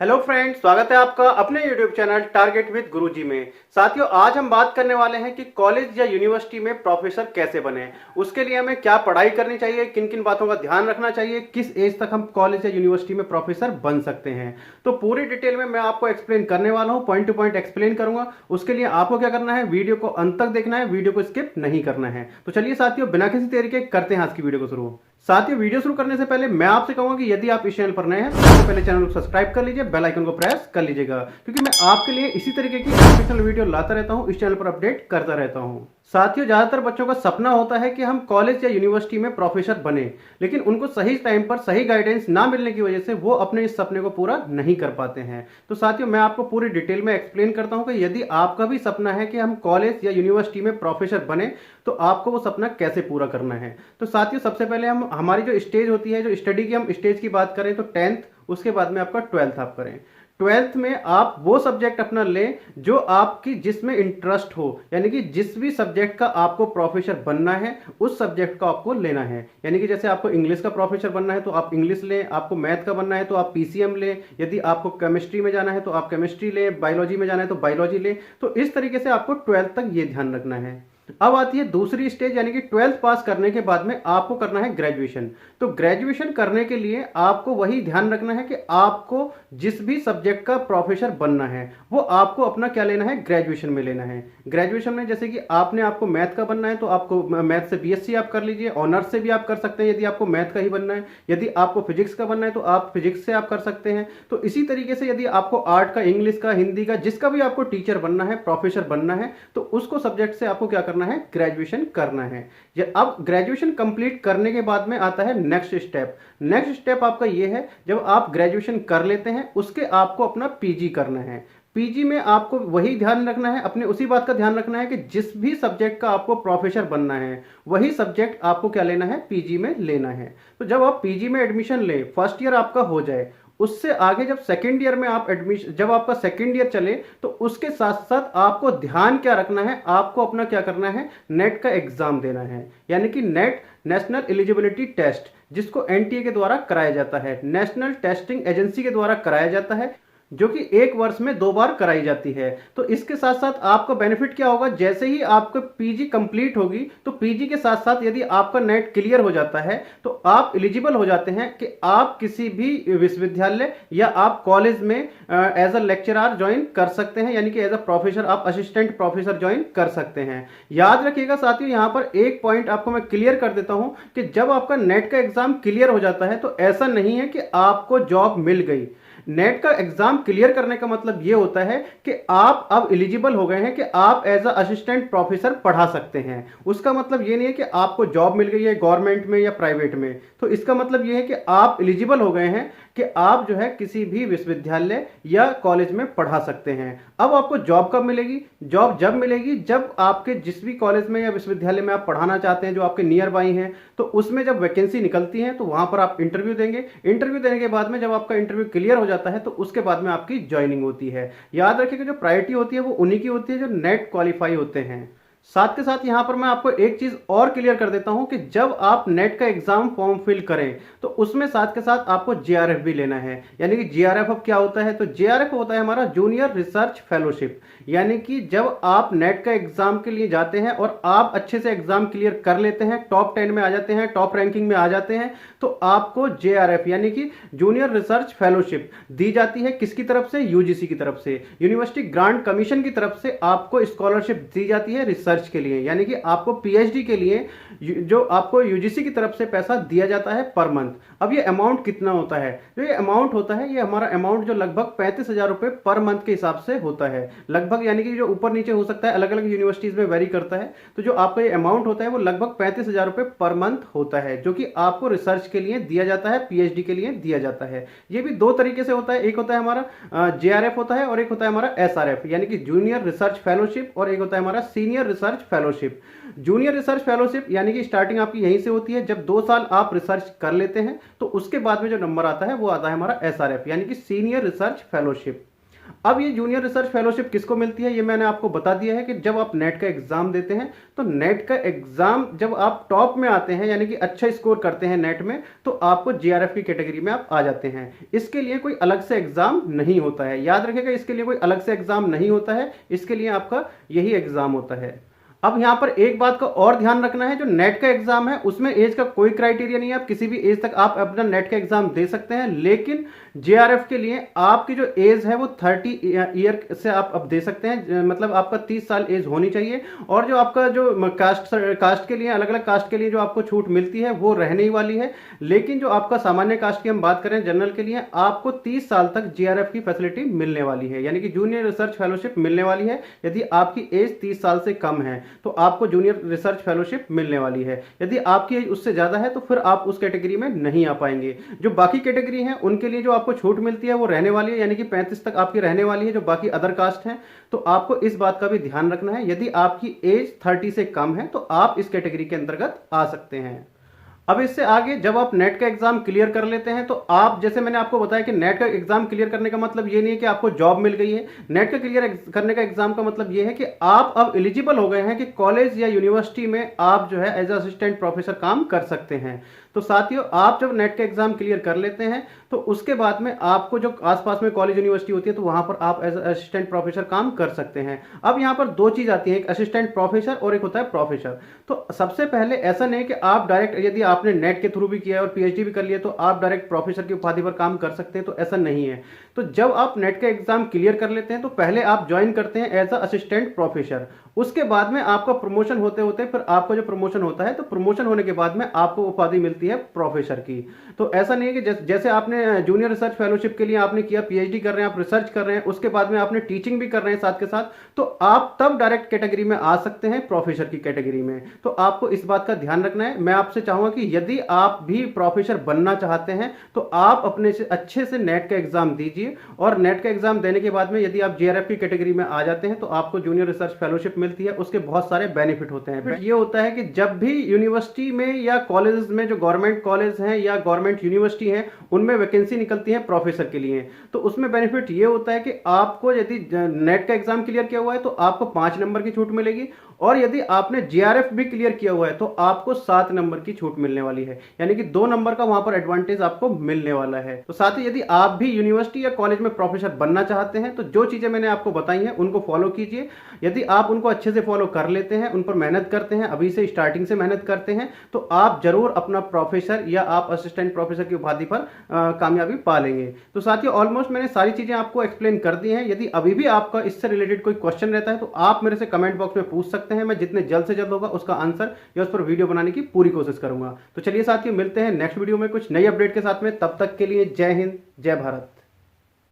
Hello friends, स्वागत है आपका अपने यूट्यूब चैनल टारगेट विद गुरुजी में। साथियों, आज हम बात करने वाले हैं कि कॉलेज या यूनिवर्सिटी में प्रोफेसर कैसे बने। उसके लिए हमें क्या पढ़ाई करनी चाहिए, किन किन बातों का ध्यान रखना चाहिए, किस एज तक हम कॉलेज या यूनिवर्सिटी में प्रोफेसर बन सकते हैं। तो पूरी डिटेल में मैं आपको एक्सप्लेन करने वाला हूँ, पॉइंट टू पॉइंट एक्सप्लेन करूंगा। उसके लिए आपको क्या करना है, वीडियो को अंत तक देखना है, वीडियो को स्किप नहीं करना है। तो चलिए साथियों, बिना किसी देरी के करते हैं आज की वीडियो को शुरू। साथियों, वीडियो शुरू करने से पहले मैं आपसे कहूंगा कि यदि आप इस चैनल पर नए हैं तो सबसे पहले चैनल को सब्सक्राइब कर लीजिए, बेल आइकन को प्रेस कर लीजिएगा, क्योंकि मैं आपके लिए इसी तरीके की एजुकेशनल वीडियो लाता रहता हूं, इस चैनल पर अपडेट करता रहता हूं। साथियों, ज्यादातर बच्चों का सपना होता है कि हम कॉलेज या यूनिवर्सिटी में प्रोफेसर बने, लेकिन उनको सही टाइम पर सही गाइडेंस ना मिलने की वजह से वो अपने इस सपने को पूरा नहीं कर पाते हैं। तो साथियों, मैं आपको पूरी डिटेल में एक्सप्लेन करता हूं कि यदि आपका भी सपना है कि हम कॉलेज या यूनिवर्सिटी में प्रोफेसर बने तो आपको वो सपना कैसे पूरा करना है। तो साथियों, सबसे पहले हम हमारी जो स्टेज होती है, जो स्टडी की हम स्टेज की बात करें तो 10th, उसके बाद में आपका 12th आप करें। 12th में आप वो सब्जेक्ट अपना लें जो आपकी जिसमें इंटरेस्ट हो, यानी कि जिस भी सब्जेक्ट का आपको प्रोफेसर बनना है उस सब्जेक्ट का आपको लेना है। यानी कि जैसे आपको इंग्लिश का प्रोफेसर बनना है तो आप इंग्लिश लें, आपको मैथ का बनना है तो आप पीसीएम लें, यदि आपको केमिस्ट्री में जाना है तो आप केमिस्ट्री लें, बायोलॉजी में जाना है तो बायोलॉजी लें। तो इस तरीके से आपको 12th तक ये ध्यान रखना है। अब आती है दूसरी स्टेज, यानी कि 12th पास करने के बाद में आपको करना है ग्रेजुएशन। तो ग्रेजुएशन करने के लिए आपको वही ध्यान रखना है कि आपको जिस भी सब्जेक्ट का प्रोफेसर बनना है वो आपको अपना क्या लेना है, ग्रेजुएशन में लेना है। ग्रेजुएशन में जैसे कि आपको मैथ का बनना है तो आपको मैथ से बीएससी आप कर लीजिए, ऑनर्स से भी आप कर सकते हैं यदि आपको मैथ का ही बनना है। यदि आपको फिजिक्स का बनना है तो आप फिजिक्स से आप कर सकते हैं। तो इसी तरीके से यदि आपको आर्ट का, इंग्लिश का, हिंदी का, जिसका भी आपको टीचर बनना है, प्रोफेसर बनना है, तो उसको सब्जेक्ट से आपको क्या करना है, ग्रेजुएशन करना है। अब ग्रेजुएशन कंप्लीट करने के बाद में आता है नेक्स्ट स्टेप। नेक्स्ट स्टेप आपका ये है, जब आप ग्रेजुएशन कर लेते हैं उसके आपको अपना पीजी करना है। पीजी में आपको वही ध्यान रखना है, अपने उसी बात का ध्यान रखना है कि जिस भी सब्जेक्ट का आपको प्रोफेसर बनना है वही सब्जेक्ट आपको क्या लेना है, पीजी में लेना है। तो जब आप पीजी में एडमिशन ले, फर्स्ट ईयर आपका हो जाए, उससे आगे जब सेकेंड ईयर में आप एडमिशन, जब आपका सेकेंड ईयर चले तो उसके साथ साथ आपको ध्यान क्या रखना है, आपको अपना क्या करना है, नेट का एग्जाम देना है। यानी कि नेट, नेशनल एलिजिबिलिटी टेस्ट, जिसको एनटीए के द्वारा कराया जाता है, नेशनल टेस्टिंग एजेंसी के द्वारा कराया जाता है, जो कि एक वर्ष में 2 बार कराई जाती है। तो इसके साथ साथ आपका बेनिफिट क्या होगा, जैसे ही आपको पीजी कंप्लीट होगी तो पीजी के साथ साथ यदि आपका नेट क्लियर हो जाता है तो आप एलिजिबल हो जाते हैं कि आप किसी भी विश्वविद्यालय या आप कॉलेज में एज अ लेक्चरर ज्वाइन कर सकते हैं, यानी कि एज अ प्रोफेसर आप असिस्टेंट प्रोफेसर ज्वाइन कर सकते हैं। याद रखिएगा साथियों, यहां पर एक पॉइंट आपको मैं क्लियर कर देता हूं कि जब आपका नेट का एग्जाम क्लियर हो जाता है तो ऐसा नहीं है कि आपको जॉब मिल गई। नेट का एग्जाम क्लियर करने का मतलब यह होता है कि आप अब एलिजिबल हो गए हैं कि आप एज अ असिस्टेंट प्रोफेसर पढ़ा सकते हैं। उसका मतलब यह नहीं है कि आपको जॉब मिल गई है गवर्नमेंट में या प्राइवेट में। तो इसका मतलब यह है कि आप एलिजिबल हो गए हैं कि आप जो है किसी भी विश्वविद्यालय या कॉलेज में पढ़ा सकते हैं। अब आपको जॉब कब मिलेगी, जॉब जब मिलेगी जब आपके जिस भी कॉलेज में या विश्वविद्यालय में आप पढ़ाना चाहते हैं, जो आपके नियर बाई हैं, तो उसमें जब वैकेंसी निकलती है तो वहां पर आप इंटरव्यू देंगे। इंटरव्यू देने के बाद में जब आपका इंटरव्यू क्लियर हो जाता है तो उसके बाद में आपकी ज्वाइनिंग होती है। याद रखिएगा, जो प्रायोरिटी होती है वो उन्हीं की होती है जो नेट क्वालिफाई होते हैं। साथ के साथ यहां पर मैं आपको एक चीज और क्लियर कर देता हूं कि जब आप नेट का एग्जाम फॉर्म फिल करें तो उसमें साथ के साथ आपको जेआरएफ भी लेना है। यानी कि जेआरएफ अब क्या होता है, तो जेआरएफ होता है हमारा जूनियर रिसर्च फेलोशिप। यानी कि जब आप नेट का एग्जाम के लिए जाते हैं और आप अच्छे से एग्जाम क्लियर कर लेते हैं, टॉप 10 में आ जाते हैं, टॉप रैंकिंग में आ जाते हैं, तो आपको जेआरएफ यानी कि जूनियर रिसर्च फेलोशिप दी जाती है। किसकी तरफ से, यूजीसी की तरफ से, यूनिवर्सिटी ग्रांट कमीशन की तरफ से आपको स्कॉलरशिप दी जाती है रिसर्च के लिए। यानी कि आपको पीएचडी के लिए जो आपको यूजीसी की तरफ से पैसा दिया जाता है पर मंथ। अब ये अमाउंट कितना होता है, जो ये अमाउंट होता है, ये हमारा अमाउंट जो लगभग 35,000 रुपए पर मंथ के हिसाब से होता है लगभग। यानी कि जो ऊपर नीचे हो सकता है, अलग अलग यूनिवर्सिटीज में वेरी करता है। तो जो आपका ये अमाउंट होता है वो लगभग 35,000 रुपए पर मंथ होता है, जो कि आपको रिसर्च के लिए दिया जाता है, पीएचडी के लिए दिया जाता है। ये भी 2 तरीके से होता है, एक होता है हमारा जेआरएफ होता है और एक होता है हमारा एसआरएफ, यानी कि जूनियर रिसर्च फेलोशिप, और एक होता है हमारा senior research fellowship. Junior research fellowship यानी कि स्टार्टिंग आपकी यहीं से होती है, जब 2 साल आप रिसर्च कर लेते हैं तो उसके बाद में जो नंबर आता है वो आता है हमारा एसआरएफ, यानी कि सीनियर रिसर्च फेलोशिप। अब ये जूनियर रिसर्च फेलोशिप किसको मिलती है ये मैंने आपको बता दिया है कि जब आप नेट का एग्जाम देते हैं, तो नेट का एग्जाम जब आप टॉप में आते हैं यानी कि अच्छा स्कोर करते हैं नेट में, तो आपको जीआरएफ की कैटेगरी में आप आ जाते हैं। इसके लिए कोई अलग से एग्जाम नहीं होता है, याद रखिएगा, इसके लिए कोई अलग से एग्जाम नहीं होता है, इसके लिए आपका यही एग्जाम होता है। अब यहां पर एक बात का और ध्यान रखना है, जो नेट का एग्जाम है उसमें एज का कोई क्राइटेरिया नहीं है, आप किसी भी एज तक आप अपना नेट का एग्जाम दे सकते हैं, लेकिन जेआरएफ के लिए आपकी जो एज है वो 30 ईयर से आप अब दे सकते हैं, मतलब आपका 30 साल एज होनी चाहिए। और जो आपका जो कास्ट के लिए, अलग अलग कास्ट के लिए जो आपको छूट मिलती है वो रहने ही वाली है, लेकिन जो आपका सामान्य कास्ट की हम बात करें जनरल के लिए, आपको 30 साल तक जेआरएफ की फैसिलिटी मिलने वाली है, यानी कि जूनियर रिसर्च फेलोशिप मिलने वाली है। यदि आपकी एज 30 साल से कम है तो आपको जूनियर रिसर्च फेलोशिप मिलने वाली है। यदि आपकी एज उससे ज्यादा है तो फिर आप उस कैटेगरी में नहीं आ पाएंगे। जो बाकी कैटेगरी है उनके लिए जो आपको छूट मिलती है वो रहने वाली है, यानी कि 35 तक आपकी रहने वाली है, जो बाकी अदर कास्ट हैं। तो आपको इस बात का भी ध्यान रखना है, यदि आपकी एज 30 से कम है तो आप इस कैटेगरी के अंतर्गत आ सकते हैं। अब इससे आगे जब आप नेट का एग्जाम क्लियर कर लेते हैं तो आप, जैसे मैंने आपको बताया कि नेट का एग्जाम क्लियर करने का मतलब ये नहीं है कि आपको जॉब मिल गई है। नेट का क्लियर करने का एग्जाम का मतलब ये है कि आप अब एलिजिबल हो गए हैं कि कॉलेज या यूनिवर्सिटी में आप जो है एज असिस्टेंट प्रोफेसर काम कर सकते हैं। तो साथियों, आप जब नेट का एग्जाम क्लियर कर लेते हैं तो उसके बाद में आपको जो आसपास में कॉलेज यूनिवर्सिटी होती है तो वहां पर आप एज असिस्टेंट प्रोफेसर काम कर सकते हैं। अब यहां पर दो चीज आती है, एक असिस्टेंट प्रोफेसर और एक होता है प्रोफेसर। तो सबसे पहले ऐसा नहीं कि आप डायरेक्ट, यदि आपने नेट के थ्रू भी किया है और पीएचडी भी कर लिया तो आप डायरेक्ट प्रोफेसर की उपाधि पर काम कर सकते हैं, तो ऐसा नहीं है। तो जब आप नेट का एग्जाम क्लियर कर लेते हैं तो पहले आप ज्वाइन करते हैं एज अ असिस्टेंट प्रोफेसर। उसके बाद में आपका प्रमोशन होते होते फिर आपका जो प्रमोशन होता है, तो प्रमोशन होने के बाद में आपको उपाधि मिलती है प्रोफेसर की। तो ऐसा नहीं है कि जैसे आपने जूनियर रिसर्च फेलोशिप के लिए आपने किया, पीएचडी कर रहे हैं, आप रिसर्च कर रहे हैं, उसके बाद में आपने टीचिंग भी कर रहे हैं साथ के साथ, तो आप तब डायरेक्ट कैटेगरी में आ सकते हैं, प्रोफेसर की कैटेगरी में। तो आपको इस बात का ध्यान रखना है। मैं आपसे चाहूंगा कि यदि आप भी प्रोफेसर बनना चाहते हैं तो आप अपने से अच्छे से नेट का एग्जाम दीजिए, और नेट का एग्जाम देने के बाद में यदि आप जेआरएफ की कैटेगरी में आ जाते हैं तो आपको जूनियर रिसर्च फेलोशिप मिलती है। उसके बहुत सारे बेनिफिट होते हैं। ये होता है कि जब भी यूनिवर्सिटी में या कॉलेज में, जो गवर्नमेंट कॉलेज हैं या गवर्नमेंट यूनिवर्सिटी है, उनमें वैकेंसी निकलती है प्रोफेसर के लिए, तो उसमें बेनिफिट ये होता है कि आपको यदि नेट का एग्जाम क्लियर किया हुआ है तो आपको 5 नंबर की छूट मिलेगी, और यदि आपने जेआरएफ भी क्लियर किया हुआ है तो आपको 7 नंबर की छूट मिलने वाली है, यानी कि 2 नंबर का वहां पर एडवांटेज आपको मिलने वाला है। तो साथ ही यदि आप भी यूनिवर्सिटी या कॉलेज में प्रोफेसर बनना चाहते हैं तो जो चीजें मैंने आपको बताई हैं उनको फॉलो कीजिए। यदि आप उनको अच्छे से फॉलो कर लेते हैं, उन पर मेहनत करते हैं, अभी से स्टार्टिंग से मेहनत करते हैं, तो आप जरूर अपना प्रोफेसर या आप असिस्टेंट प्रोफेसर की उपाधि पर कामयाबी पा लेंगे। तो साथियों, ऑलमोस्ट मैंने सारी चीजें आपको एक्सप्लेन कर दी हैं। यदि अभी भी आपका इससे रिलेटेड कोई क्वेश्चन रहता है तो आप मेरे से कमेंट बॉक्स में पूछ सकते हैं। मैं जितने जल्द से जल्द होगा उसका आंसर या उस पर वीडियो बनाने की पूरी कोशिश करूंगा। तो चलिए साथियों, मिलते हैं नेक्स्ट वीडियो में कुछ नई अपडेट के साथ में। तब तक के लिए जय हिंद, जय भारत।